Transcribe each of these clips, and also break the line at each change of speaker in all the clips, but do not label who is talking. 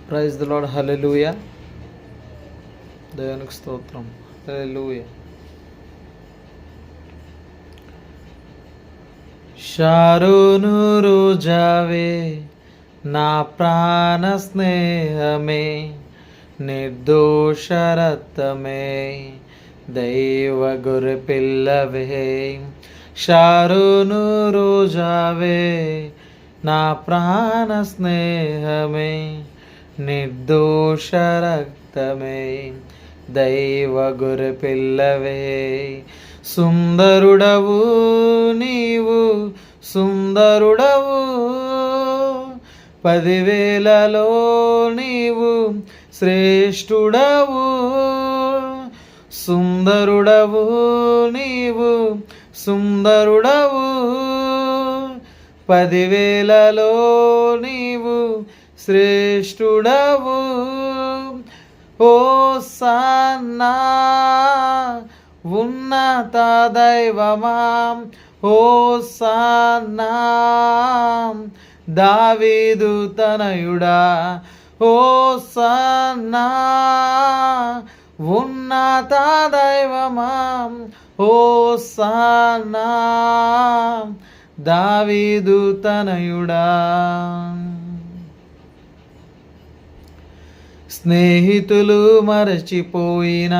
Praise the lord. హల్లెలూయా. దేవునికి స్తోత్రం. హల్లెలూయా. Sharon రోజావే నా ప్రాణ స్నేహమే, నిర్దోష రక్తమే, దైవ గొర్రె పిల్లవే. షారోను రోజావే నా ప్రాణ స్నేహమే, నిర్దోష రక్తమే, దైవ గొర్రె పిల్లవే. సుందరుడవు నీవు, సుందరుడవు, 10,000లో నీవు శ్రేష్ఠుడవు. సుందరుడవు నీవు, సుందరుడవు, 10,000లో నీవు శ్రేష్ఠుడవు. హోసన్నా ఉన్నత దైవమా, హోసన్నా దావీదు తనయుడా, హోసన్నా ఉన్నత దైవమా, హోసన్నా దావీదు తనయుడా. స్నేహితులు మరచిపోయిన,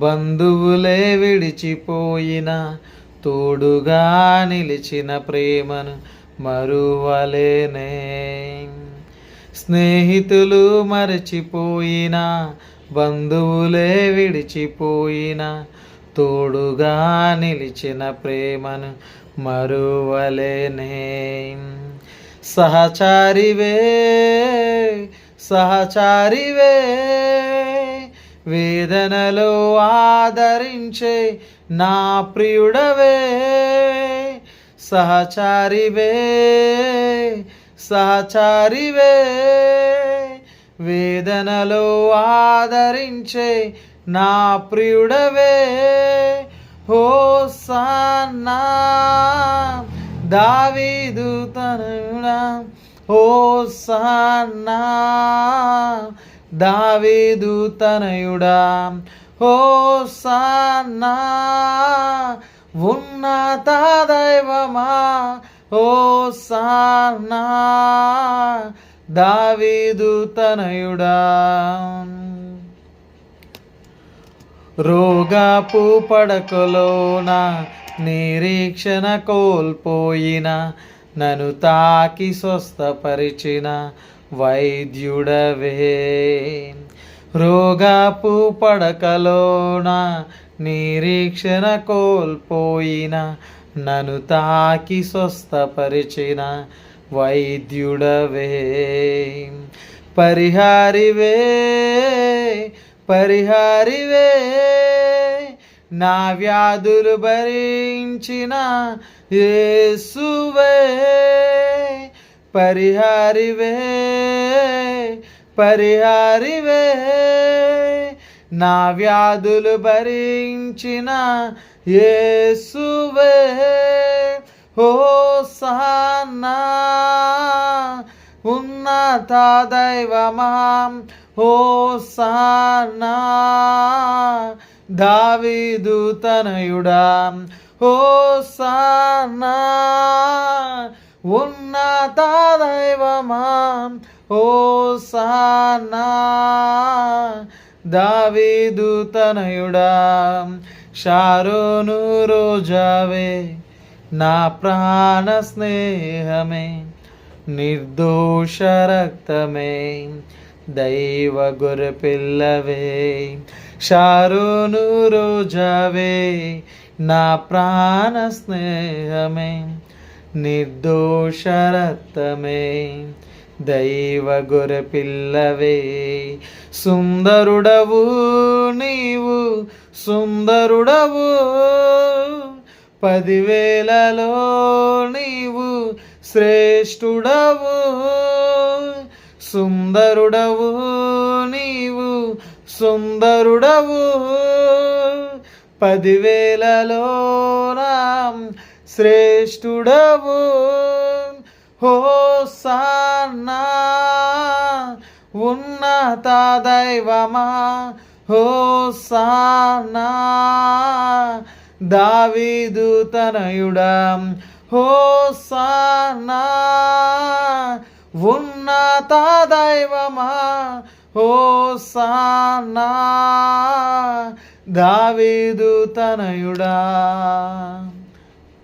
బంధువులే విడిచిపోయిన, తోడుగా నిలిచిన ప్రేమను మరువలేనే. స్నేహితులు మరచిపోయిన, బంధువులే విడిచిపోయిన, తోడుగా నిలిచిన ప్రేమను మరువలేనే. సహచారివే, సహచారివే, వేదనలో ఆదరించే నా ప్రియుడవే. సహచారివే, సహచారివే, వేదనలో ఆదరించే నా ప్రియుడవే. హోసన్నా దావీదు తనయుడా, హోసన్నా దావీదు తనయుడా, హోసన్నా ఉన్నత దైవమా, హోసన్నా దావీదు తనయుడా. రోగపు పడకలోన నిరీక్షణ కోల్పోయిన, నన్ను తాకి స్వస్థపరిచిన వైద్యుడవే. రోగపు పడకలోన నిరీక్షణ కోల్పోయిన, నన్ను తాకి స్వస్థపరిచిన వైద్యుడవే. పరిహారివే, పరిహారివే, నా వ్యాధులు భరించిన యేసువే. పరిహారివే, పరిహారివే, నా వ్యాధులు భరించిన యేసువే. హోసన్నా ఉన్నత దైవమా, హోసన్నా దావీదు తనయుడా, హోసన్నా ఉన్నత దైవమా, హోసన్నా దావీదు తనయుడా. షారోను రోజావే నా ప్రాణ స్నేహమే, నిర్దోష రక్తమే, దైవ గొర్రె పిల్లవే. షారోను రోజావే నా ప్రాణ స్నేహమే, నిర్దోష రక్తమే, దైవ గొర్రె పిల్లవే. సుందరుడవు నీవు, సుందరుడవు, 10,000లో నీవు శ్రేష్ఠుడవు. సుందరుడవు నీవు, సుందరుడవు, 10,000లో నా శ్రేష్ఠుడవు. హోసన్నా ఉన్నత దైవమా హోసానా దావీదు తనయుడా హోసానా ఉన్నత దైవమా హోసానా దావీదు తనయుడా.